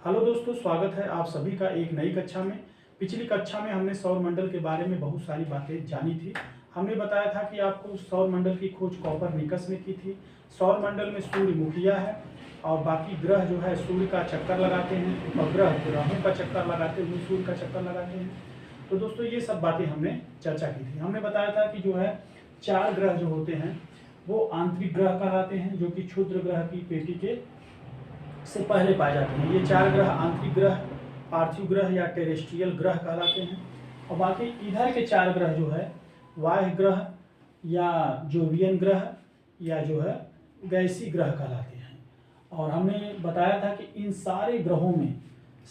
Hello दोस्तों, स्वागत है आप सभी का एक नई कक्षा में। पिछली कक्षा में हमने सौर मंडल के बारे में बहुत सारी बातें जानी थी। हमने बताया था कि आपको सौर मंडल की खोज कॉपरनिकस ने की थी। सौर मंडल में सूर्य मुखिया है और बाकी ग्रह जो है सूर्य का चक्कर लगाते हैं, उपग्रह ग्रहों का चक्कर लगाते हुए सूर्य का चक्कर लगाते हैं। तो दोस्तों ये सब बातें हमने चर्चा की थी। हमने बताया था कि जो है 4 ग्रह जो होते हैं वो आंतरिक ग्रह कहलाते हैं, जो कि क्षुद्र ग्रह की पेटी के से पहले पाए जाते हैं। ये 4 ग्रह आंतरिक ग्रह, पार्थिव ग्रह या टेरेस्ट्रियल ग्रह कहलाते हैं। और बाकी इधर के 4 ग्रह जो है वाह्य ग्रह या जोवियन ग्रह या जो है गैसीय ग्रह कहलाते हैं। और हमने बताया था कि इन सारे ग्रहों में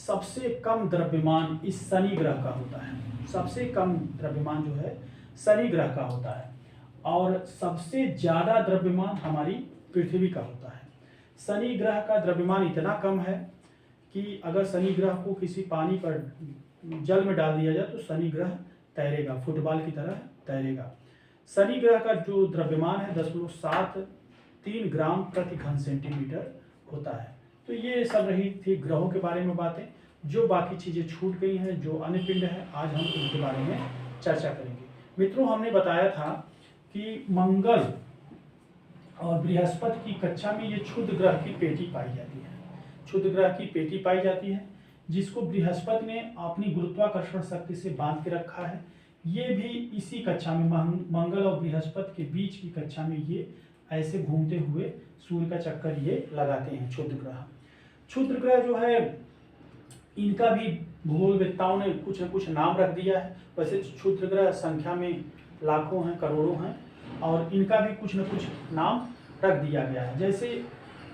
सबसे कम द्रव्यमान इस शनि ग्रह का होता है। सबसे कम द्रव्यमान जो है शनि ग्रह का होता है और सबसे ज़्यादा द्रव्यमान हमारी पृथ्वी का होता है। शनि ग्रह का द्रव्यमान इतना कम है कि अगर शनि ग्रह को किसी पानी पर जल में डाल दिया जाए तो शनि ग्रह तैरेगा, फुटबॉल की तरह तैरेगा। शनि ग्रह का जो द्रव्यमान है 10.73 ग्राम प्रति घन सेंटीमीटर होता है। तो ये सब रही थी ग्रहों के बारे में बातें। जो बाकी चीज़ें छूट गई हैं, जो अन्य पिंड हैं, आज हम उनके बारे में चर्चा करेंगे। मित्रों, हमने बताया था कि मंगल और बृहस्पति की कक्षा में ये क्षुद्र ग्रह की पेटी पाई जाती है। क्षुद्र ग्रह की पेटी पाई जाती है जिसको बृहस्पति ने अपनी गुरुत्वाकर्षण शक्ति से बांध के रखा है। ये भी इसी कक्षा में मंगल और बृहस्पति के बीच की कक्षा में ये ऐसे घूमते हुए सूर्य का चक्कर ये लगाते हैं क्षुद्र ग्रह। क्षुद्र ग्रह जो है इनका भी भूगोलवेत्ताओं ने कुछ न कुछ नाम रख दिया है। वैसे क्षुद्र ग्रह संख्या में लाखों हैं, करोड़ों हैं और इनका भी कुछ न कुछ नाम रख दिया गया है। जैसे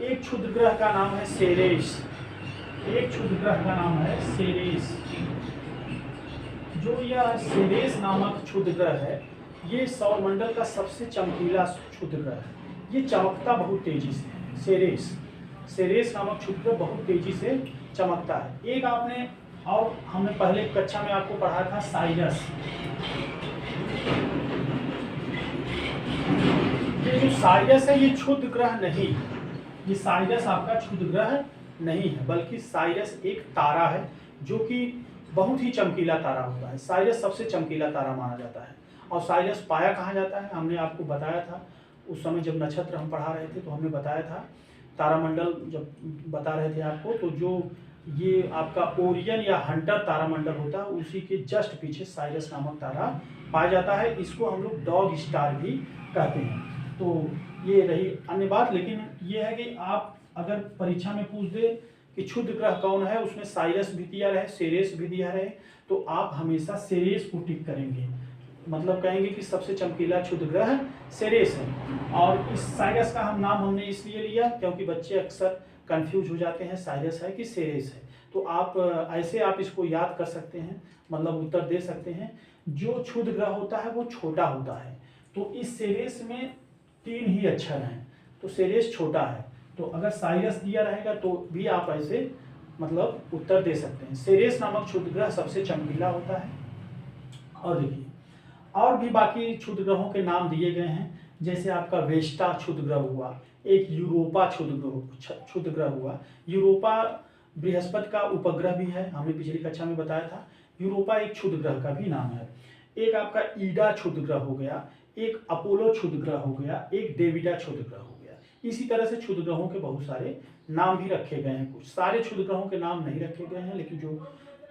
एक क्षुद्र ग्रह का नाम है सेरेस। एक क्षुद्र ग्रह का नाम है सेरेस। जो यह सेरेस नामक क्षुद्र ग्रह है ये सौरमंडल का सबसे चमकीला क्षुद्र ग्रह है। ये चमकता बहुत तेजी से है। सेरेस नामक क्षुद्र ग्रह बहुत तेजी से चमकता है। एक आपने और हमने पहले कक्षा में आपको पढ़ा था साइरस। ये जो साइरस है ये क्षुद्र ग्रह नहीं, ये साइरस आपका क्षुद्र ग्रह नहीं है, बल्कि साइरस एक तारा है जो कि बहुत ही चमकीला तारा होता है। साइरस सबसे चमकीला तारा माना जाता है। और साइरस पाया कहाँ जाता है हमने आपको बताया था उस समय जब नक्षत्र हम पढ़ा रहे थे, तो हमने बताया था तारामंडल जब बता रहे थे आपको, तो जो ये आपका ओरियन या हंटर तारामंडल होता है उसी के जस्ट पीछे साइरस नामक तारा पाया जाता है। इसको हम लोग डॉग स्टार भी कहते हैं। तो ये रही अन्य बात। लेकिन ये है कि आप अगर परीक्षा में पूछ दे कि क्षुद्र ग्रह कौन है, उसमें साइरस भी दिया रहे, सेरेस भी दिया रहे, तो आप हमेशा सेरेस को टिक करेंगे। मतलब कहेंगे कि सबसे चमकीला क्षुद्र ग्रह सेरेस है। और इस साइरस का हमने इसलिए लिया क्योंकि बच्चे अक्सर कंफ्यूज हो जाते हैं साइरस है कि सेरेस है। तो आप ऐसे आप इसको याद कर सकते हैं, मतलब उत्तर दे सकते हैं। जो क्षुद्र ग्रह होता है वो छोटा होता है। तो इस सेरेस में 3 ही अक्षर हैं, तो सेरेस छोटा है। तो अगर साइरस दिया रहेगा तो भी आप ऐसे मतलब उत्तर दे सकते हैं। सेरेस नामक क्षुद्र ग्रह सबसे चमकीला होता है। और देखिए और भी बाकी क्षुद्र ग्रहों के नाम दिए गए हैं। जैसे आपका वेस्टा क्षुद्र ग्रह हुआ, एक यूरोपा क्षुद्र ग्रह हुआ। यूरोपा बृहस्पति का उपग्रह भी है, हमने पिछली कक्षा में बताया था। यूरोपा एक क्षुद्र ग्रह का भी नाम है। एक आपका ईडा क्षुद्र ग्रह हो गया, एक अपोलो क्षुद्र ग्रह हो गया, एक डेविडा क्षुद्र ग्रह हो गया। इसी तरह से क्षुद्र ग्रहों के बहुत सारे नाम भी रखे गए हैं। कुछ सारे क्षुद्र ग्रहों के नाम नहीं रखे गए हैं, लेकिन जो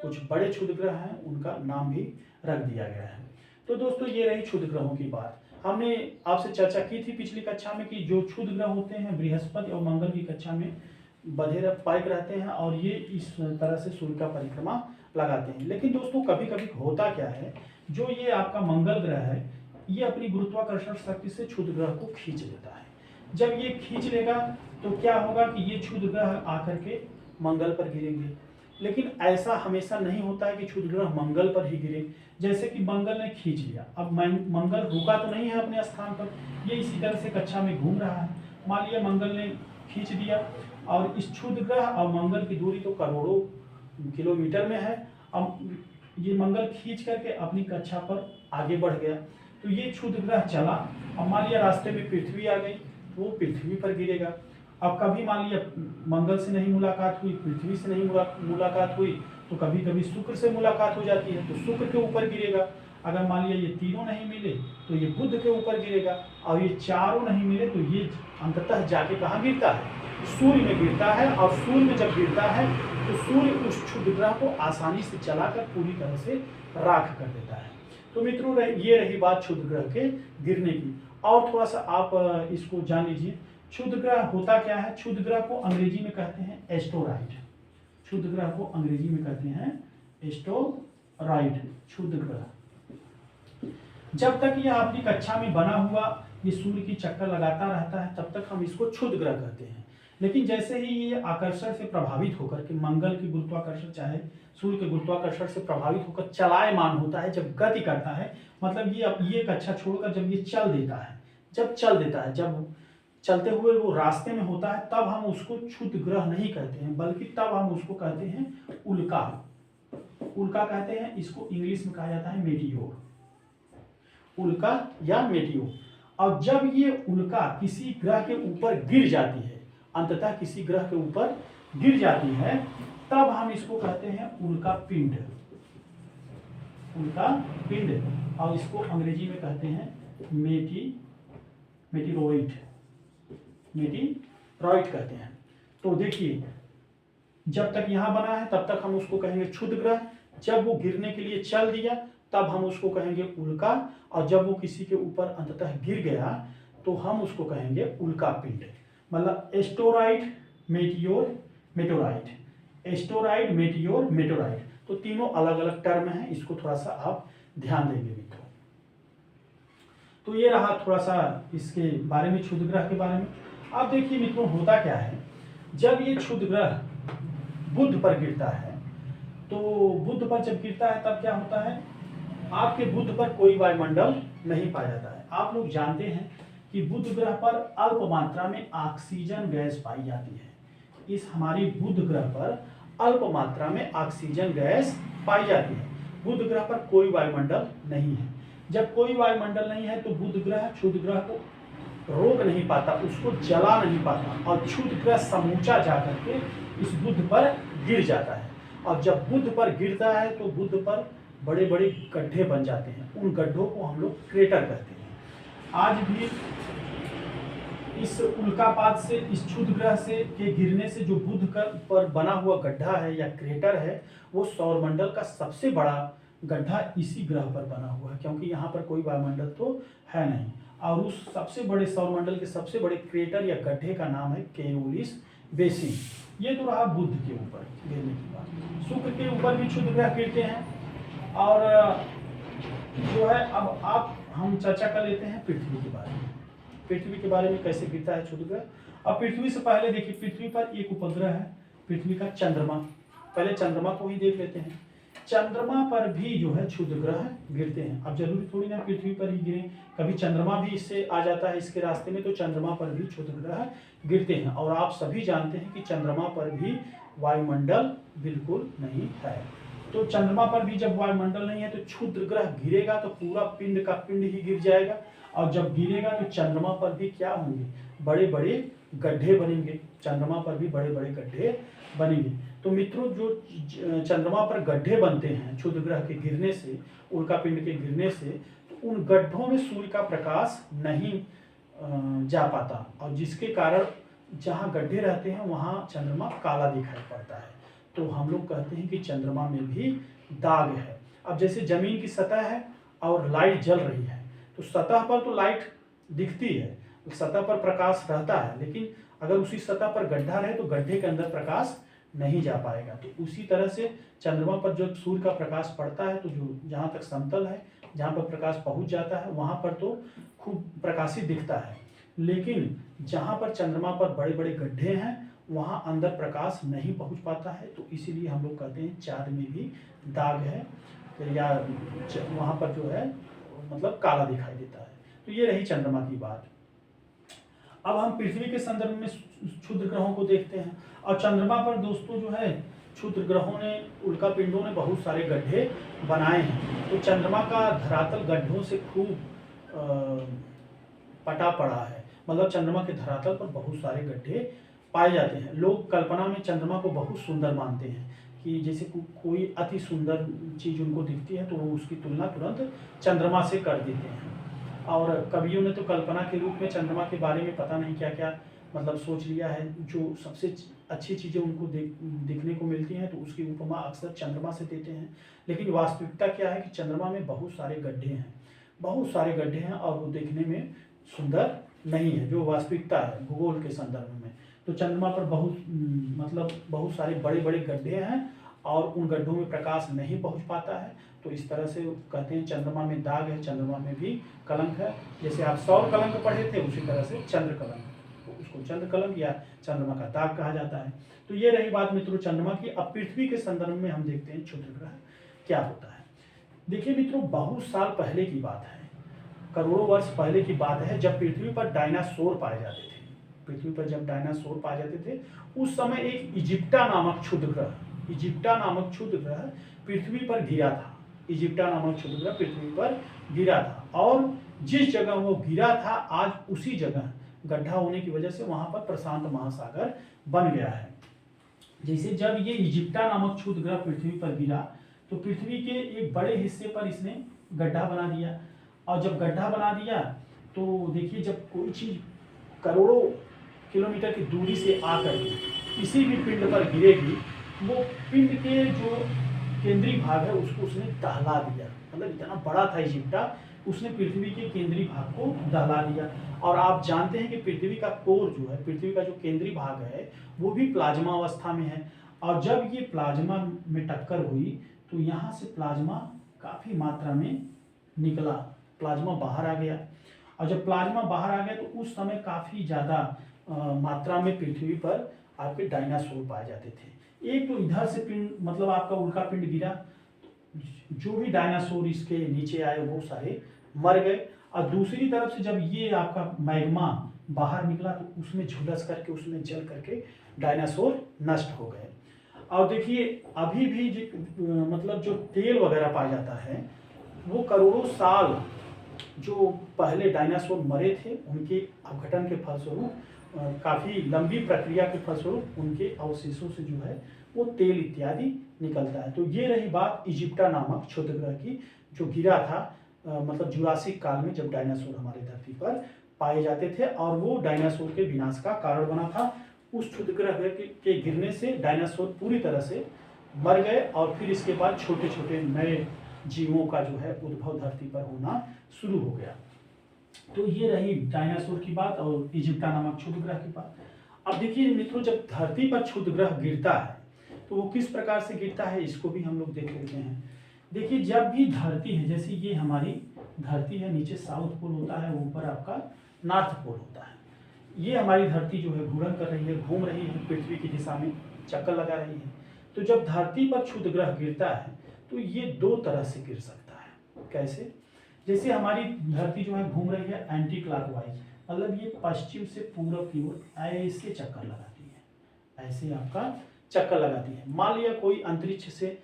कुछ बड़े क्षुद्र ग्रह हैं उनका नाम भी रख दिया गया है। तो दोस्तों ये रही क्षुद्र ग्रहों की बात। हमने आपसे चर्चा की थी पिछली कक्षा में कि जो क्षुद्र ग्रह होते हैं बृहस्पति और मंगल की कक्षा में बधे पाइक रहते हैं और ये इस तरह से सूर्य का परिक्रमा लगाते हैं। लेकिन दोस्तों कभी कभी होता क्या है, जो ये आपका मंगल ग्रह है ये अपनी गुरुत्वाकर्षण शक्ति से क्षुद्र ग्रह को खींच लेता है। जब ये खींच लेगा तो क्या होगा कि ये क्षुद्र ग्रह आकर के मंगल पर गिरेंगे। लेकिन ऐसा हमेशा नहीं होता है कि क्षुद्र ग्रह मंगल पर ही गिरे। जैसे कि मंगल ने खींच लिया, अब मंगल रुका तो नहीं है अपने स्थान पर, ये इसी तरह से कक्षा में घूम रहा है। मान लिया मंगल ने खींच दिया और इस क्षुद्र ग्रह और मंगल की दूरी तो करोड़ों किलोमीटर में है। अब ये मंगल खींच करके अपनी कक्षा पर आगे बढ़ गया, तो ये क्षुद्र ग्रह चला। अब मान लिया रास्ते में पृथ्वी आ गई तो वो पृथ्वी पर गिरेगा। अब कभी मान लिया मंगल से नहीं मुलाकात हुई, पृथ्वी से नहीं मुलाकात हुई, तो कभी कभी शुक्र से मुलाकात हो जाती है तो शुक्र के ऊपर गिरेगा। अगर मान लिया ये तीनों नहीं मिले तो ये बुध के ऊपर गिरेगा, और ये चारों नहीं मिले तो ये अंततः जाके कहाँ गिरता है, सूर्य में गिरता है। और सूर्य में जब गिरता है तो सूर्य उस क्षुद्र ग्रह को आसानी से जलाकर पूरी तरह से राख कर देता है। तो मित्रों ये रही बात क्षुद्र ग्रह के गिरने की। और थोड़ा सा आप इसको जान लीजिए, क्षुद्र ग्रह होता क्या है। क्षुद्र ग्रह को अंग्रेजी में कहते हैं एस्टेरॉइड। क्षुद्र ग्रह को अंग्रेजी में कहते हैं एस्टेरॉइड, क्षुद्र ग्रह। जब तक यह अपनी कक्षा में बना हुआ ये सूर्य की चक्कर लगाता रहता है तब तक हम इसको क्षुद्र ग्रह कहते हैं। लेकिन जैसे ही ये आकर्षण से प्रभावित होकर के मंगल की गुरुत्वाकर्षण चाहे सूर्य के गुरुत्वाकर्षण से प्रभावित होकर चलायमान होता है, जब गति करता है, मतलब ये कक्षा छोड़कर जब ये चल देता है, जब चलते हुए वो रास्ते में होता है, तब हम उसको क्षुद्र ग्रह नहीं कहते हैं, बल्कि तब हम उसको कहते हैं उल्का। उल्का कहते हैं इसको, इंग्लिश में कहा जाता है मेटियोर, उल्का या मेटियोर। और जब ये उल्का किसी ग्रह के ऊपर गिर जाती है, अंततः किसी ग्रह के ऊपर गिर जाती है, तब हम इसको कहते हैं उल्का पिंड, उल्का पिंड। और इसको अंग्रेजी में कहते हैं मेटिरोइड कहते हैं। तो देखिए, जब तक यहां बना है तब तक हम उसको कहेंगे क्षुद्र ग्रह, जब वो गिरने के लिए चल दिया तब हम उसको कहेंगे उल्का, और जब वो किसी के ऊपर अंततः गिर गया तो हम उसको कहेंगे उल्का पिंड। मतलब एस्टेरॉइड, मेटियोर, मेटेराइट, एस्टेरॉइड, मेटियोर, मेटेराइट, तो तीनों अलग अलग टर्म हैं, इसको थोड़ा सा आप ध्यान देंगे मित्रों। तो ये रहा थोड़ा सा इसके बारे में, क्षुद्र ग्रह के बारे में। अब देखिए मित्रों, होता क्या है, जब ये क्षुद्र ग्रह बुध पर गिरता है, तो बुध पर जब गिरता है तब क्या होता है, आपके बुध पर कोई वायुमंडल नहीं पाया जाता है। आप लोग जानते हैं कि बुध ग्रह पर अल्प मात्रा में ऑक्सीजन गैस पाई जाती है। इस हमारी बुध ग्रह पर अल्प मात्रा में ऑक्सीजन गैस पाई जाती है। बुध ग्रह पर कोई वायुमंडल नहीं है। जब कोई वायुमंडल नहीं है तो बुध ग्रह क्षुद्र ग्रह को रोक नहीं पाता, उसको जला नहीं पाता, और क्षुद्र ग्रह समूचा जाकर के इस बुध पर गिर जाता है। और जब बुध पर गिरता है तो बुध पर बड़े बड़े गड्ढे बन जाते हैं, उन गड्ढों को हम लोग क्रेटर कहते हैं। आज भी इस उल्कापात से, इस क्षुद्र ग्रह से के गिरने से जो बुध पर बना हुआ गड्ढा है या क्रेटर है, वो सौरमंडल का सबसे बड़ा गड्ढा इसी ग्रह पर बना हुआ है, क्योंकि यहाँ पर कोई वायुमंडल तो है नहीं। और उस सबसे बड़े सौरमंडल के सबसे बड़े क्रेटर या गड्ढे का नाम है केरोलिस बेसिन। ये तो रहा बुध के ऊपर गिरने की बात। शुक्र के ऊपर भी क्षुद्र ग्रह गिरते हैं, और जो है अब हम चर्चा कर लेते हैं पृथ्वी के बारे में। पृथ्वी के बारे में कैसे गिरता है क्षुद्र ग्रह। अब पृथ्वी से पहले देखिए, पृथ्वी पर एक उपग्रह है, पृथ्वी का चंद्रमा। पहले चंद्रमा को ही देख लेते हैं। चंद्रमा पर भी जो है क्षुद्र ग्रह गिरते हैं। अब जरूरी थोड़ी ना पृथ्वी पर ही गिरे, कभी चंद्रमा भी इससे आ जाता है इसके रास्ते में, तो चंद्रमा पर भी क्षुद्र ग्रह गिरते हैं। और आप सभी जानते हैं कि चंद्रमा पर भी वायुमंडल बिल्कुल नहीं है। तो चंद्रमा पर भी जब वायुमंडल नहीं है तो क्षुद्र ग्रह गिरेगा तो पूरा पिंड का पिंड ही गिर जाएगा, और जब गिरेगा तो चंद्रमा पर भी क्या होंगे, बड़े बड़े गड्ढे बनेंगे। चंद्रमा पर भी बड़े बड़े गड्ढे बनेंगे। तो मित्रों, जो चंद्रमा पर गड्ढे बनते हैं क्षुद्र ग्रह के गिरने से, उल्का पिंड के गिरने से, तो उन गड्ढों में सूर्य का प्रकाश नहीं जा पाता, और जिसके कारण जहाँ गड्ढे रहते हैं वहाँ चंद्रमा काला दिखाई पड़ता है। तो हम लोग कहते हैं कि चंद्रमा में भी दाग है। अब जैसे जमीन की सतह है और लाइट जल रही है, तो सतह पर तो लाइट दिखती है, सतह पर प्रकाश रहता है, लेकिन अगर उसी सतह पर गड्ढा रहे तो गड्ढे के अंदर प्रकाश नहीं जा पाएगा। तो उसी तरह से चंद्रमा पर जब सूर्य का प्रकाश पड़ता है तो जो जहाँ तक समतल है, जहाँ पर प्रकाश पहुँच जाता है, वहाँ पर तो खूब प्रकाशित दिखता है, लेकिन जहाँ पर चंद्रमा पर बड़े बड़े गड्ढे हैं वहाँ अंदर प्रकाश नहीं पहुँच पाता है। तो इसीलिए हम लोग कहते हैं चाँद में भी दाग है, या वहाँ पर जो है मतलब काला दिखाई देता है। तो ये रही चंद्रमा की बात। अब हम पृथ्वी के संदर्भ में क्षुद्र ग्रहों को देखते हैं। और चंद्रमा पर दोस्तों जो है क्षुद्र ग्रहों ने, उल्का पिंडों ने बहुत सारे गड्ढे बनाए हैं। तो चंद्रमा का धरातल गड्ढों से खूब पटा पड़ा है, मतलब चंद्रमा के धरातल पर बहुत सारे गड्ढे पाए जाते हैं। लोग कल्पना में चंद्रमा को बहुत सुंदर मानते हैं कि जैसे कोई अति सुंदर चीज़ उनको दिखती है तो वो उसकी तुलना तुरंत चंद्रमा से कर देते हैं। और कवियों ने तो कल्पना के रूप में चंद्रमा के बारे में पता नहीं क्या क्या मतलब सोच लिया है। जो सबसे अच्छी चीज़ें उनको दिखने को मिलती हैं तो उसकी उपमा अक्सर चंद्रमा से देते हैं। लेकिन वास्तविकता क्या है कि चंद्रमा में बहुत सारे गड्ढे हैं, बहुत सारे गड्ढे हैं और वो देखने में सुंदर नहीं है, जो वास्तविकता है भूगोल के संदर्भ में। तो चंद्रमा पर मतलब बहुत सारे बड़े बड़े गड्ढे हैं और उन गड्ढों में प्रकाश नहीं पहुंच पाता है। तो इस तरह से कहते हैं चंद्रमा में दाग है, चंद्रमा में भी कलंक है। जैसे आप सौर कलंक पढ़े थे उसी तरह से चंद्र कलंक, तो उसको चंद्र कलंक या चंद्रमा का दाग कहा जाता है। तो ये रही बात मित्रों चंद्रमा की। अब पृथ्वी के संदर्भ में हम देखते हैं क्षुद्र ग्रह क्या होता है। देखिए मित्रों, बहुत साल पहले की बात है, करोड़ों वर्ष पहले की बात है, जब पृथ्वी पर डायनासोर पाए जाते थे। पृथ्वी पर जब डायनासोर पाए जाते थे उस समय एक इजिप्टा नामक क्षुद्र ग्रह, इजिप्टा नामक क्षुद्र ग्रह पृथ्वी पर गिरा था। इजिप्टा नामक क्षुद्र ग्रह पृथ्वी पर गिरा था और जिस जगह वो गिरा था आज उसी जगह गड्ढा होने की वजह से वहां पर प्रशांत महासागर बन गया है। जैसे जब ये इजिप्टा नामक क्षुद्र ग्रह पृथ्वी पर गिरा तो पृथ्वी के एक बड़े हिस्से पर इसने गड्ढा बना दिया। और जब गड्ढा बना दिया तो देखिए, जब कोई चीज़ करोड़ों किलोमीटर की दूरी से आकर के किसी भी पिंड पर गिरेगी, वो पिंड के जो केंद्रीय भाग है उसको उसने दहला दिया। मतलब इतना बड़ा था इजिप्टा, उसने पृथ्वी के केंद्रीय भाग को दहला दिया। और आप जानते हैं कि पृथ्वी का कोर जो है, पृथ्वी का जो केंद्रीय भाग है वो भी प्लाज्मा अवस्था में है। और जब ये प्लाज्मा में टक्कर हुई तो यहाँ से प्लाज्मा काफ़ी मात्रा में निकला, प्लाज्मा बाहर आ गया। और जब प्लाज्मा बाहर आ गया तो उस समय काफ़ी ज़्यादा मात्रा में पृथ्वी पर आपके डायनासोर पाए जाते थे। एक तो इधर से पिंड मतलब आपका उल्का पिंड गिरा, जो भी डायनासोर इसके नीचे आए वो सारे मर गए। और दूसरी तरफ से जब ये आपका मैग्मा बाहर निकला तो उसमें झुलस करके, उसमें जल करके डायनासोर नष्ट हो गए। और देखिए अभी भी मतलब जो तेल वगैरह पाया जाता है वो करोड़ों साल जो पहले डायनासोर मरे थे उनके अपघटन के फलस्वरूप, काफ़ी लंबी प्रक्रिया के फलस्वरूप उनके अवशेषों से जो है वो तेल इत्यादि निकलता है। तो ये रही बात इजिप्टा नामक क्षुद्र ग्रह की, जो गिरा था मतलब जुरासिक काल में, जब डायनासोर हमारे धरती पर पाए जाते थे और वो डायनासोर के विनाश का कारण बना था। उस क्षुद्र ग्रह के गिरने से डायनासोर पूरी तरह से मर गए और फिर इसके बाद छोटे छोटे नए जीवों का जो है उद्भव धरती पर होना शुरू हो गया। तो ये रही डायनासोर की बात और इजिप्टा नामक क्षुद्र ग्रह की बात। अब देखिए मित्रों, जब धरती पर क्षुद्र ग्रह गिरता है तो वो किस प्रकार से गिरता है इसको भी हम लोग देख लेते हैं। देखिए जब भी धरती है, जैसे ये हमारी धरती है, नीचे साउथ पोल होता है, ऊपर आपका नॉर्थ पोल होता है। ये हमारी धरती जो है घूर्णन कर रही है, घूम रही है, पृथ्वी की दिशा में चक्कर लगा रही है। तो जब धरती पर क्षुद्र ग्रह गिरता है तो ये दो तरह से गिर सकता है। कैसे? जैसे हमारी धरती जो है घूम रही है एंटी क्लॉकवाइज, मतलब ये पश्चिम से पूर्व की ओर ऐसे चक्कर लगाती है, ऐसे आपका चक्कर लगाती है। मान लिया कोई अंतरिक्ष से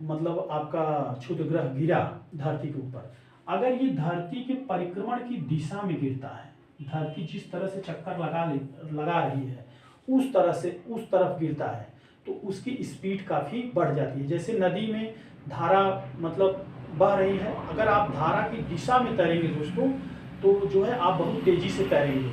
मतलब आपका क्षुद्र ग्रह गिरा धरती के ऊपर, अगर ये धरती के परिक्रमण की दिशा में गिरता है, धरती जिस तरह से चक्कर लगा रही है उस तरह से उस तरफ गिरता है तो उसकी स्पीड काफ़ी बढ़ जाती है। जैसे नदी में धारा मतलब बह रही है, अगर आप धारा की दिशा में तैरेंगे दोस्तों तो जो है आप बहुत तेज़ी से तैरेंगे,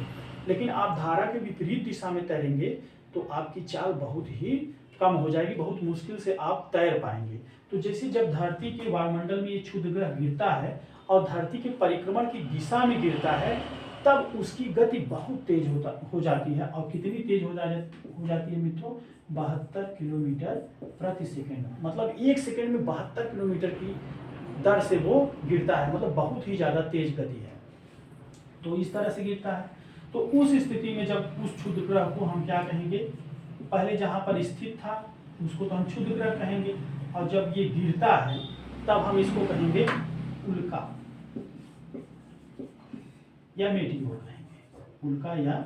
लेकिन आप धारा के विपरीत दिशा में तैरेंगे तो आपकी चाल बहुत ही कम हो जाएगी, बहुत मुश्किल से आप तैर पाएंगे। तो जैसे जब धरती के वायुमंडल में ये क्षुद्र ग्रह गिरता है और धरती के परिक्रमण की दिशा में गिरता है तब उसकी गति बहुत तेज हो जाती है। और कितनी तेज हो जाती है मित्रों? 72 किलोमीटर प्रति सेकेंड, मतलब एक सेकेंड में 72 किलोमीटर की दर से वो गिरता है, मतलब बहुत ही ज़्यादा तेज गति है। तो इस तरह से गिरता है। तो उस स्थिति में जब उस क्षुद्र ग्रह को हम क्या कहेंगे? पहले जहाँ पर स्थित था उसको तो हम क्षुद्र ग्रह कहेंगे, और जब ये गिरता है तब हम इसको कहेंगे उल्का या मेटियोर कहेंगे, उल्का या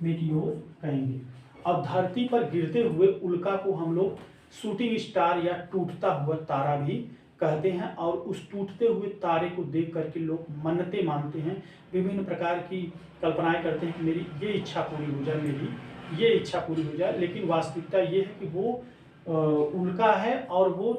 मेटियोर कहेंगे। और धरती पर गिरते हुए उल्का को हम लोग शूटिंग स्टार या टूटता हुआ तारा भी कहते हैं। और उस टूटते हुए तारे को देख करके लोग मन्नतें मानते हैं, विभिन्न प्रकार की कल्पनाएं करते हैं कि मेरी ये इच्छा पूरी हो जाए, मेरी ये इच्छा पूरी हो जाए। लेकिन वास्तविकता ये है कि वो उल्का है और वो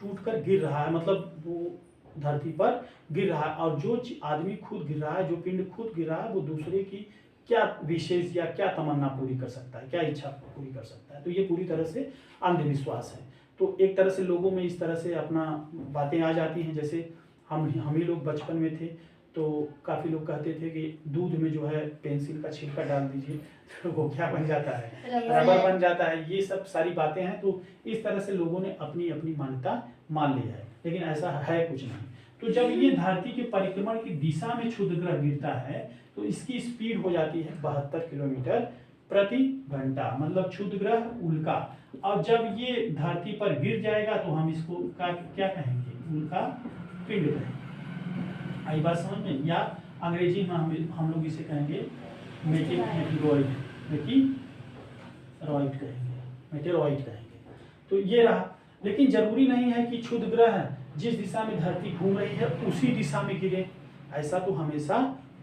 टूटकर गिर रहा है, मतलब वो धरती पर गिर रहा है। और जो आदमी खुद गिर रहा है, जो पिंड खुद गिर रहा है, वो दूसरे की क्या विशेष या क्या तमन्ना पूरी कर सकता है, क्या इच्छा पूरी कर सकता है। तो ये पूरी तरह से अंधविश्वास है। तो एक तरह से लोगों में इस तरह से अपना बातें आ जाती हैं। जैसे हम ही लोग बचपन में थे तो काफ़ी लोग कहते थे कि दूध में जो है पेंसिल का छिलका डाल दीजिए तो वो क्या बन जाता है, रबर बन जाता है। ये सब सारी बातें हैं। तो इस तरह से लोगों ने अपनी अपनी मान्यता मान ली है, लेकिन ऐसा है कुछ नहीं। तो जब ये धरती के परिक्रमण की दिशा में क्षुद्र ग्रह गिरता है तो इसकी स्पीड हो जाती है 72 किलोमीटर प्रति घंटा, मतलब क्षुद्र ग्रह उल्का। और जब ये धरती पर गिर जाएगा तो हम इसको क्या कहेंगे, उल्का पिंड कहेंगे। आई बात समझ में? या अंग्रेजी में हम लोग इसे कहेंगे मेटेरॉइड कहेंगे। तो ये रहा। लेकिन जरूरी नहीं है कि क्षुद्र ग्रह जिस दिशा में धरती घूम रही है उसी दिशा में गिरे, ऐसा तो हमेशा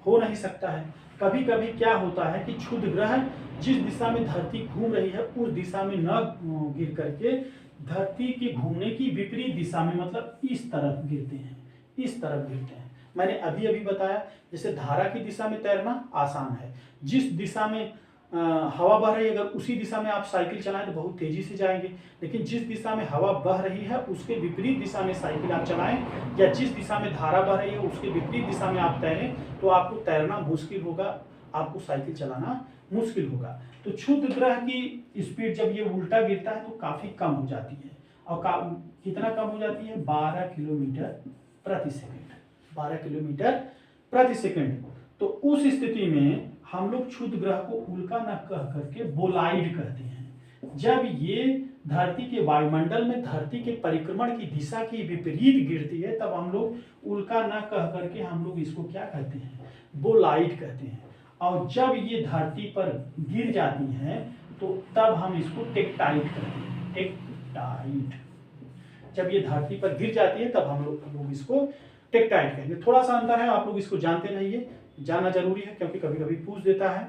हो नहीं सकता है। कभी कभी क्या होता है कि क्षुद्र ग्रह जिस दिशा में धरती घूम रही है उस दिशा में न गिर करके धरती के घूमने की विपरीत दिशा में, मतलब इस तरफ गिरते हैं। मैंने अभी अभी बताया, जैसे धारा की दिशा में तैरना आसान है। जिस दिशा में हवा बह रही है, अगर उसी दिशा में आप साइकिल चलाएं तो बहुत तेजी से जाएंगे। लेकिन जिस दिशा में हवा बह रही है उसके विपरीत दिशा में साइकिल आप चलाएं, या जिस दिशा में धारा बह रही है उसके विपरीत दिशा में आप तैरें, तो आपको तैरना मुश्किल होगा, आपको साइकिल चलाना मुश्किल होगा। तो क्षुद्र ग्रह की स्पीड जब ये उल्टा गिरता है तो काफ़ी कम हो जाती है। और कितना कम हो जाती है? 12 किलोमीटर प्रति सेकेंड। 12 किलोमीटर प्रति सेकेंड। तो उस स्थिति में हम लोग क्षुद्र ग्रह को उल्का न कह करके बोलाइड कहते हैं। जब ये धरती के वायुमंडल में धरती के परिक्रमण की दिशा की विपरीत गिरती है तब हम लोग उल्का न कह करके हम लोग इसको क्या कहते हैं? बोलाइड कहते हैं। और जब ये धरती पर गिर जाती हैं तो तब हम इसको टेक्टाइट कहते हैं। टेक्टाइट। जब ये धरती पर गिर जाती है तब हम लोग इसको टेक्टाइट कहेंगे। थोड़ा सा अंतर है, आप लोग इसको जानते रहिए, जानना जरूरी है क्योंकि कभी कभी पूछ देता है।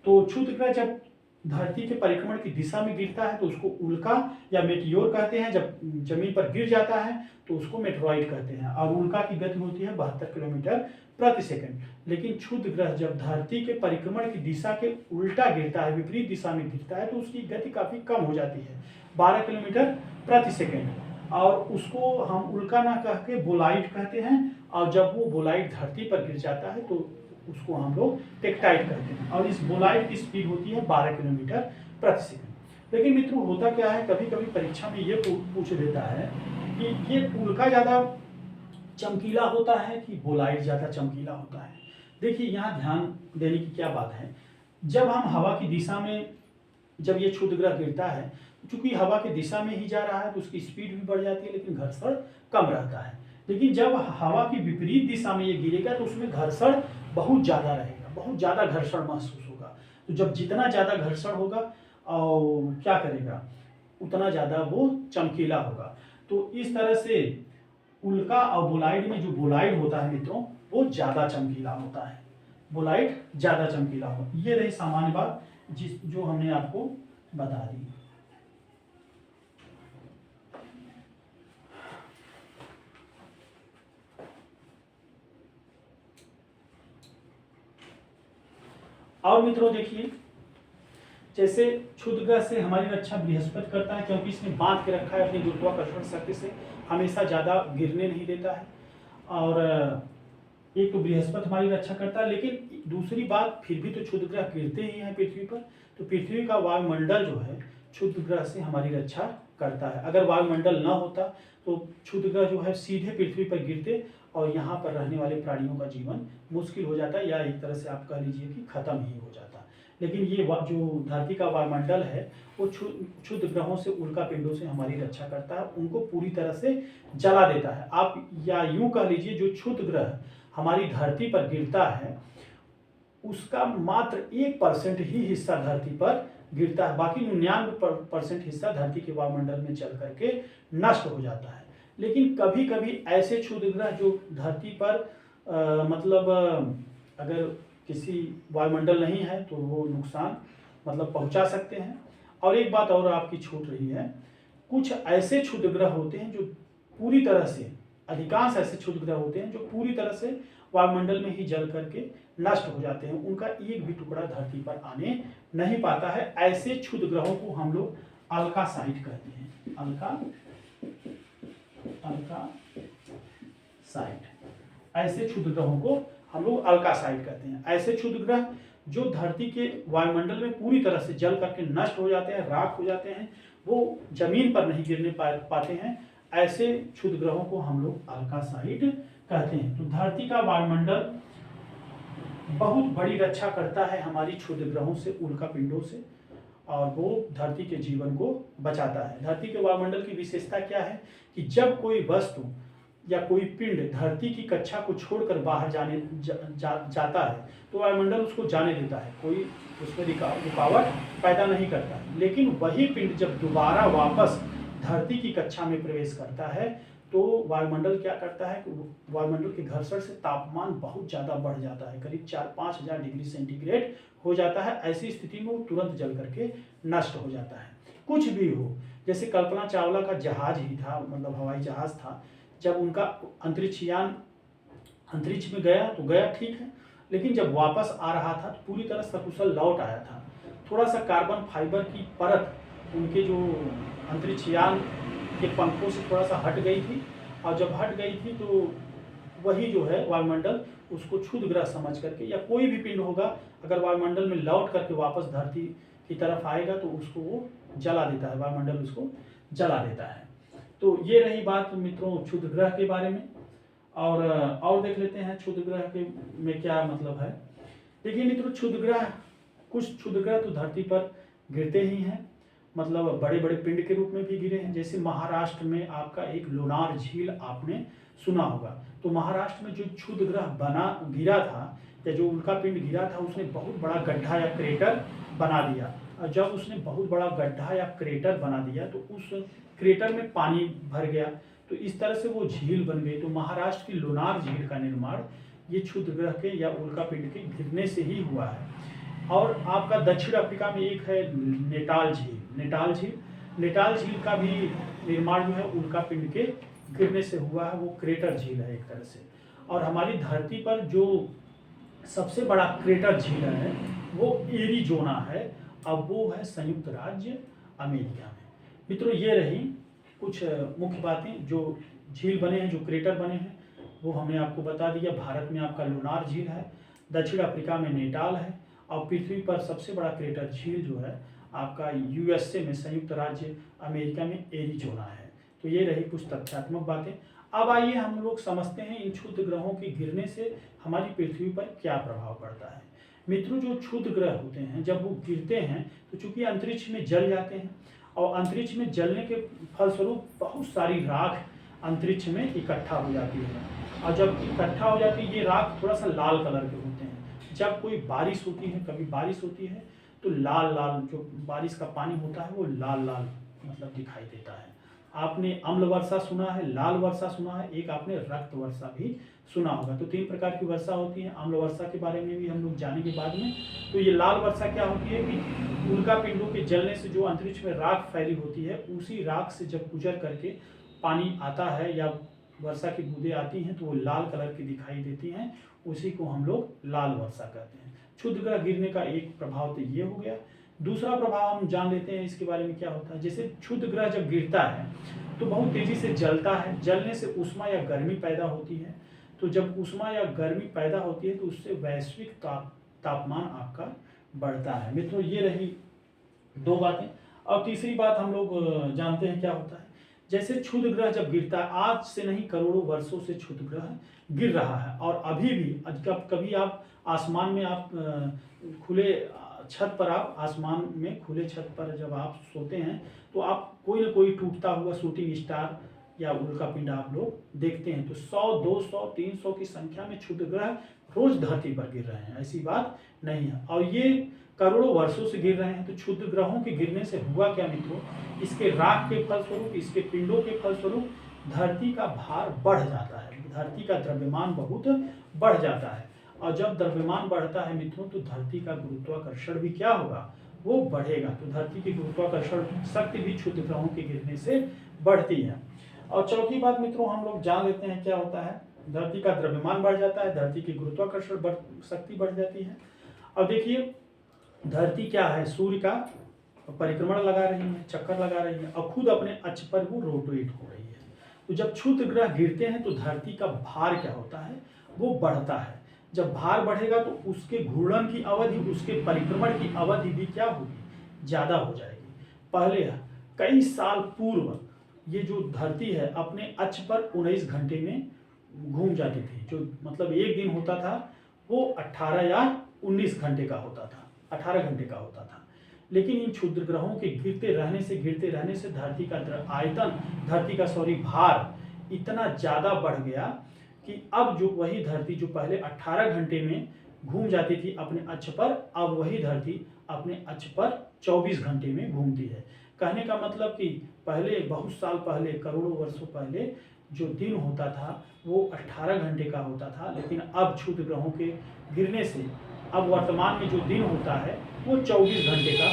तो क्षुद्र ग्रह जब धरती के परिक्रमण की दिशा में गिरता है तो उसको उल्का या मेटियोर कहते हैं। जब जमीन पर गिर जाता है तो उसको मेटेरॉइड कहते हैं। और उल्का की गति होती है 72 किलोमीटर प्रति सेकंड। लेकिन क्षुद्र ग्रह जब धरती के परिक्रमण की दिशा के उल्टा गिरता है, विपरीत दिशा में गिरता है, तो उसकी गति काफी कम हो जाती है, 12 किलोमीटर प्रति सेकंड। और उसको हम उल्का ना कह के बोलाइट कहते हैं। और जब वो बोलाइट धरती पर गिर जाता है तो उसको हम लोग टेक्टाइट कहते हैं। और इस बोलाइट की स्पीड होती है 12 किलोमीटर प्रति सेकंड। लेकिन मित्रों होता क्या है, कभी कभी परीक्षा में ये पूछ देता है कि ये उल्का ज़्यादा चमकीला होता है कि बोलाइट ज़्यादा चमकीला होता है। देखिए यहाँ ध्यान देने की क्या बात है, जब हम हवा की दिशा में जब ये क्षुद्र ग्रह गिरता है, चूंकि हवा की दिशा में ही जा रहा है तो उसकी स्पीड भी बढ़ जाती है लेकिन घर्षण कम रहता है। लेकिन जब हवा की विपरीत दिशा में ये गिरेगा तो उसमें घर्षण बहुत ज़्यादा रहेगा, बहुत ज़्यादा घर्षण महसूस होगा। तो जब जितना ज़्यादा घर्षण होगा और क्या करेगा, उतना ज़्यादा वो चमकीला होगा। तो इस तरह से उल्का और बोलाइड में जो बोलाइड होता है मित्रों वो ज़्यादा चमकीला होता है, बोलाइड ज़्यादा चमकीला होता है। ये रही सामान्य बात जो हमने आपको बता दी। और मित्रों देखिए, जैसे क्षुद्र ग्रह से हमारी रक्षा बृहस्पति करता है क्योंकि इसने बांध के रखा है अपनी गुरुत्वाकर्षण शक्ति से, हमेशा ज़्यादा गिरने नहीं देता है। और एक तो बृहस्पति हमारी रक्षा करता है, लेकिन दूसरी बात फिर भी तो क्षुद्र ग्रह गिरते ही हैं पृथ्वी पर। तो पृथ्वी का वायुमंडल जो है क्षुद्र ग्रह से हमारी रक्षा करता है। अगर वायुमंडल न होता तो क्षुद्र ग्रह जो है सीधे पृथ्वी पर गिरते और यहाँ पर रहने वाले प्राणियों का जीवन मुश्किल हो जाता है, या एक तरह से आप कह लीजिए कि खत्म ही हो जाता। लेकिन ये जो धरती का वायुमंडल है वो क्षुद्र ग्रहों से, उल्का पिंडों से हमारी रक्षा करता है, उनको पूरी तरह से जला देता है। आप या यूं कह लीजिए जो क्षुद्र ग्रह हमारी धरती पर गिरता है उसका मात्र 1% ही हिस्सा धरती पर गिरता है, बाकी 99% हिस्सा धरती के वायुमंडल में चल करके नष्ट हो जाता है। लेकिन कभी कभी ऐसे क्षुद्र ग्रह जो धरती पर अगर किसी वायुमंडल नहीं है तो वो नुकसान पहुंचा सकते हैं। और एक बात और आपकी छूट रही है, कुछ ऐसे क्षुद्र ग्रह होते हैं जो पूरी तरह से, अधिकांश ऐसे क्षुद्र ग्रह होते हैं जो पूरी तरह से वायुमंडल में ही जल करके नष्ट हो जाते हैं, उनका एक भी टुकड़ा धरती पर आने नहीं पाता है। ऐसे क्षुद्र ग्रहों को हम लोग अल्कासाइट कहते हैं। अल्कासाइट, ऐसे क्षुद्र ग्रहों को हम लोग अल्कासाइट कहते हैं। ऐसे क्षुद्र ग्रह जो धरती के वायुमंडल में पूरी तरह से जल करके नष्ट हो जाते हैं, राख हो जाते हैं, वो जमीन पर नहीं गिरने पाते हैं, ऐसे क्षुद्र ग्रहों को हम लोग अल्कासाइट कहते हैं। तो धरती का वायुमंडल बहुत बड़ी रक्षा करता है हमारी क्षुद्र ग्रहों से, उल्कापिंडों से, और वो धरती के जीवन को बचाता है। धरती के वायुमंडल की विशेषता क्या है कि जब कोई वस्तु या कोई पिंड धरती की कक्षा को छोड़कर बाहर जाता है तो वायुमंडल उसको जाने देता है, कोई उसमें रुकावट पैदा नहीं करता। लेकिन वही पिंड जब दोबारा वापस धरती की कक्षा में प्रवेश करता है तो वायुमंडल क्या करता है कि वायुमंडल के घर्षण से तापमान बहुत ज़्यादा बढ़ जाता है, करीब 4-5 हज़ार डिग्री सेंटीग्रेड हो जाता है। ऐसी स्थिति में वो तुरंत जल करके नष्ट हो जाता है। कुछ भी हो, जैसे कल्पना चावला का जहाज ही था, हवाई जहाज था, जब उनका अंतरिक्षयान अंतरिक्ष में गया तो गया ठीक है, लेकिन जब वापस आ रहा था तो पूरी तरह सकुशल लौट आया था। थोड़ा सा कार्बन फाइबर की परत उनके जो अंतरिक्षयान के पंखों से थोड़ा सा हट गई थी, और जब हट गई थी तो वही जो है वायुमंडल उसको क्षुद्र ग्रह समझ करके, या कोई भी पिंड होगा अगर वायुमंडल में लौट करके वापस धरती की तरफ आएगा तो उसको वो जला देता है, वायुमंडल उसको जला देता है। तो ये रही बात मित्रों क्षुद्र ग्रह के बारे में। और देख लेते हैं क्षुद्र ग्रह के में क्या मतलब है। देखिए मित्रों, क्षुद्र ग्रह, कुछ क्षुद्र ग्रह तो धरती पर गिरते ही हैं, बड़े बड़े पिंड के रूप में भी गिरे हैं। जैसे महाराष्ट्र में आपका एक लोनार झील आपने सुना होगा। तो महाराष्ट्र में जो क्षुद्र ग्रह गिरा था, या जो उल्का पिंड गिरा था, उसने बहुत बड़ा गड्ढा या क्रेटर बना दिया। और जब उसने बहुत बड़ा गड्ढा या क्रेटर बना दिया तो उस क्रेटर में पानी भर गया, तो इस तरह से वो झील बन गई। तो महाराष्ट्र की लोनार झील का निर्माण ये क्षुद्र ग्रह के या उल्का पिंड के गिरने से ही हुआ है। और आपका दक्षिण अफ्रीका में एक है नेटाल झील। नेटाल झील का भी निर्माण जो है उल्का पिंड के गिरने से हुआ है, वो क्रेटर झील है एक तरह से। और हमारी धरती पर जो सबसे बड़ा क्रेटर झील है वो एरिजोना है, अब वो है संयुक्त राज्य अमेरिका में। मित्रों, ये रही कुछ मुख्य बातें, जो झील बने हैं, जो क्रेटर बने हैं, वो हमने आपको बता दिया। भारत में आपका लोनार झील है, दक्षिण अफ्रीका में नेटाल है, और पृथ्वी पर सबसे बड़ा क्रेटर झील जो है आपका यूएसए में, संयुक्त राज्य अमेरिका में एरिजोना है। तो ये रही कुछ तथ्यात्मक बातें। अब आइए हम लोग समझते हैं इन क्षुद्र ग्रहों के गिरने से हमारी पृथ्वी पर क्या प्रभाव पड़ता है। मित्रों, जो क्षुद्र ग्रह होते हैं जब वो गिरते हैं तो चूंकि अंतरिक्ष में जल जाते हैं, और अंतरिक्ष में जलने के फलस्वरूप बहुत सारी राख अंतरिक्ष में इकट्ठा हो जाती है, और जब इकट्ठा हो जाती है ये राख थोड़ा सा लाल कलर के होते हैं। जब कोई बारिश होती है, कभी बारिश होती है तो लाल लाल जो बारिश का पानी होता है वो लाल लाल दिखाई देता है। आपने अम्ल वर्षा सुना है, लाल वर्षा सुना है, एक आपने रक्त वर्षा भी सुना होगा। तो 3 प्रकार की वर्षा होती है। अम्ल वर्षा के बारे में भी हम लोग जानेंगे बाद में। तो ये लाल वर्षा क्या होती है कि उल्का पिंडों के जलने से जो अंतरिक्ष में राख फैली होती है, उसी राख से जब गुजर करके पानी आता है या वर्षा की बूंदें आती हैं तो वो लाल कलर की दिखाई देती हैं, उसी को हम लोग लाल वर्षा कहते हैं। क्षुद्र ग्रह गिरने का एक प्रभाव तो ये हो गया। दूसरा प्रभाव हम जान लेते हैं इसके बारे में क्या होता है। जैसे क्षुद्र ग्रह जब गिरता है तो बहुत तेजी से जलता है, जलने से ऊष्मा या गर्मी पैदा होती है। तो जब ऊष्मा या गर्मी पैदा होती है तो उससे वैश्विक तापमान आपका बढ़ता है। मित्रों, ये रही 2 बातें। और तीसरी बात हम लोग जानते हैं क्या होता है। जैसे क्षुद्र ग्रह जब गिरता है, आज से नहीं करोड़ों वर्षों से क्षुद्र ग्रह गिर रहा है, और अभी भी कभी आप आसमान में आप खुले छत पर, आप आसमान में खुले छत पर जब आप सोते हैं तो आप कोई ना कोई टूटता हुआ शूटिंग स्टार या उल्का पिंड आप लोग देखते हैं। तो 100, 200, 300 की संख्या में क्षुद्र ग्रह रोज धरती पर गिर रहे हैं, ऐसी बात नहीं है, और ये करोड़ों वर्षों से गिर रहे हैं। तो क्षुद्र ग्रहों के गिरने से हुआ क्या मित्रों, इसके राख के फलस्वरूप, इसके पिंडों के फलस्वरूप धरती का भार बढ़ जाता है, धरती का द्रव्यमान बहुत बढ़ जाता है। और जब द्रव्यमान बढ़ता है मित्रों तो धरती का गुरुत्वाकर्षण भी क्या होगा, वो बढ़ेगा। तो धरती की गुरुत्वाकर्षण शक्ति भी क्षुद्र ग्रहों के गिरने से बढ़ती है। और चौथी बात मित्रों हम लोग जान लेते हैं क्या होता है, धरती का द्रव्यमान बढ़ जाता है, धरती की गुरुत्वाकर्षण शक्ति बढ़ जाती है। अब देखिए धरती क्या है, सूर्य का परिक्रमण लगा रही है, चक्कर लगा रही है और खुद अपने अक्ष पर वो रोटेट हो रही है। तो जब क्षुद्र ग्रह गिरते हैं तो धरती का भार क्या होता है, वो बढ़ता है। जब भार बढ़ेगा तो उसके घूर्णन की अवधि, उसके परिक्रमण की अवधि भी क्या होगी, ज़्यादा हो जाएगी। पहले कई साल पूर्व ये जो धरती है अपने अक्ष पर 19 घंटे में घूम जाती थी। जो मतलब एक दिन होता था वो 18 या 19 घंटे का होता था, 18 घंटे का होता था। लेकिन इन क्षुद्र ग्रहों के गिरते रहने से धरती का आयतन, धरती का भार इतना ज़्यादा बढ़ गया कि अब जो वही धरती जो पहले 18 घंटे में घूम जाती थी अपने अक्ष पर, अब वही धरती अपने अक्ष पर 24 घंटे में घूमती है। कहने का मतलब कि पहले बहुत साल पहले, करोड़ों वर्षों पहले जो दिन होता था वो 18 घंटे का होता था, लेकिन अब क्षुद्र ग्रहों के गिरने से अब वर्तमान में जो दिन होता है वो 24 घंटे का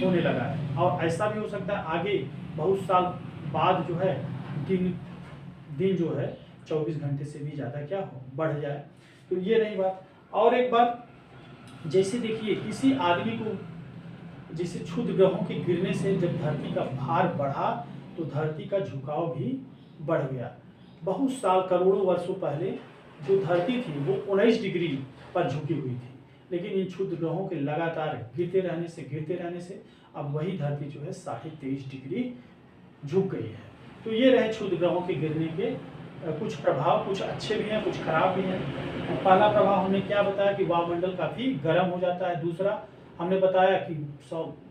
होने लगा है। और ऐसा भी हो सकता है आगे बहुत साल बाद जो है दिन जो है 24 घंटे से भी ज़्यादा क्या हो, बढ़ जाए। तो ये रही बात। और एक बात, जैसे देखिए किसी आदमी को, जैसे क्षुद्र ग्रहों के गिरने से जब धरती का भार बढ़ा तो धरती का झुकाव भी बढ़ गया। बहुत साल, करोड़ों वर्षों पहले जो धरती थी वो 19 डिग्री पर झुकी हुई थी, लेकिन इन क्षुद्र ग्रहों के लगातार गिरते रहने से अब वही धरती जो है 23.5 डिग्री झुक गई है। तो ये रहे क्षुद्र ग्रहों के गिरने के कुछ प्रभाव, कुछ अच्छे भी हैं, कुछ खराब भी हैं। पहला प्रभाव हमने क्या बताया कि वायुमंडल काफ़ी गर्म हो जाता है। दूसरा हमने बताया कि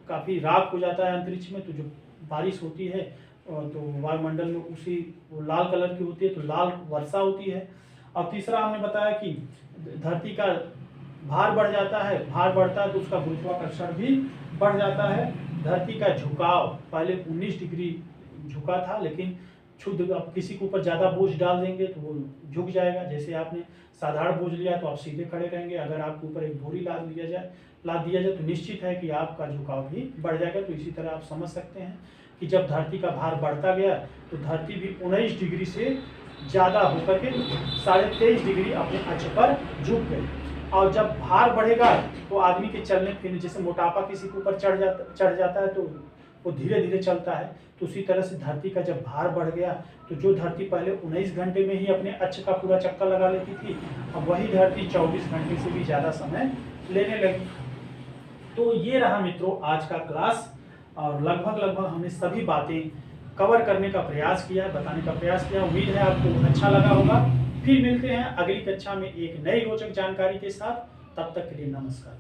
काफ़ी राख हो जाता है अंतरिक्ष में, तो जो बारिश होती है तो वायुमंडल में उसी वो लाल कलर की होती है, तो लाल वर्षा होती है। और तीसरा हमने बताया कि धरती का भार बढ़ जाता है, भार बढ़ता है तो उसका गुरुत्वाकर्षण भी बढ़ जाता है। धरती का झुकाव पहले 19 डिग्री झुका था, लेकिन क्षुद्र, अब किसी के ऊपर ज़्यादा बोझ डाल देंगे तो वो झुक जाएगा। जैसे आपने साधारण बोझ लिया तो आप सीधे खड़े रहेंगे, अगर आपके ऊपर एक बोरी लाद दिया जाए तो निश्चित है कि आपका झुकाव भी बढ़ जाएगा। तो इसी तरह आप समझ सकते हैं कि जब धरती का भार बढ़ता गया तो धरती भी 19 डिग्री से ज़्यादा होकर के 23.5 डिग्री अपने अक्ष पर झुक गई। और जब भार बढ़ेगा तो आदमी के चलने फिरने, जैसे मोटापा किसी के ऊपर चढ़ जाता है तो वो धीरे धीरे चलता है, तो उसी तरह से धरती का जब भार बढ़ गया तो जो धरती पहले 19 घंटे में ही अपने अक्ष का पूरा चक्कर लगा लेती थी, अब वही धरती 24 घंटे से भी ज़्यादा समय लेने लगी। तो ये रहा मित्रों आज का क्लास, और लगभग हमने सभी बातें कवर करने का प्रयास किया, बताने का प्रयास किया। उम्मीद है आपको अच्छा लगा होगा। फिर मिलते हैं अगली कक्षा में एक नई रोचक जानकारी के साथ। तब तक के लिए नमस्कार।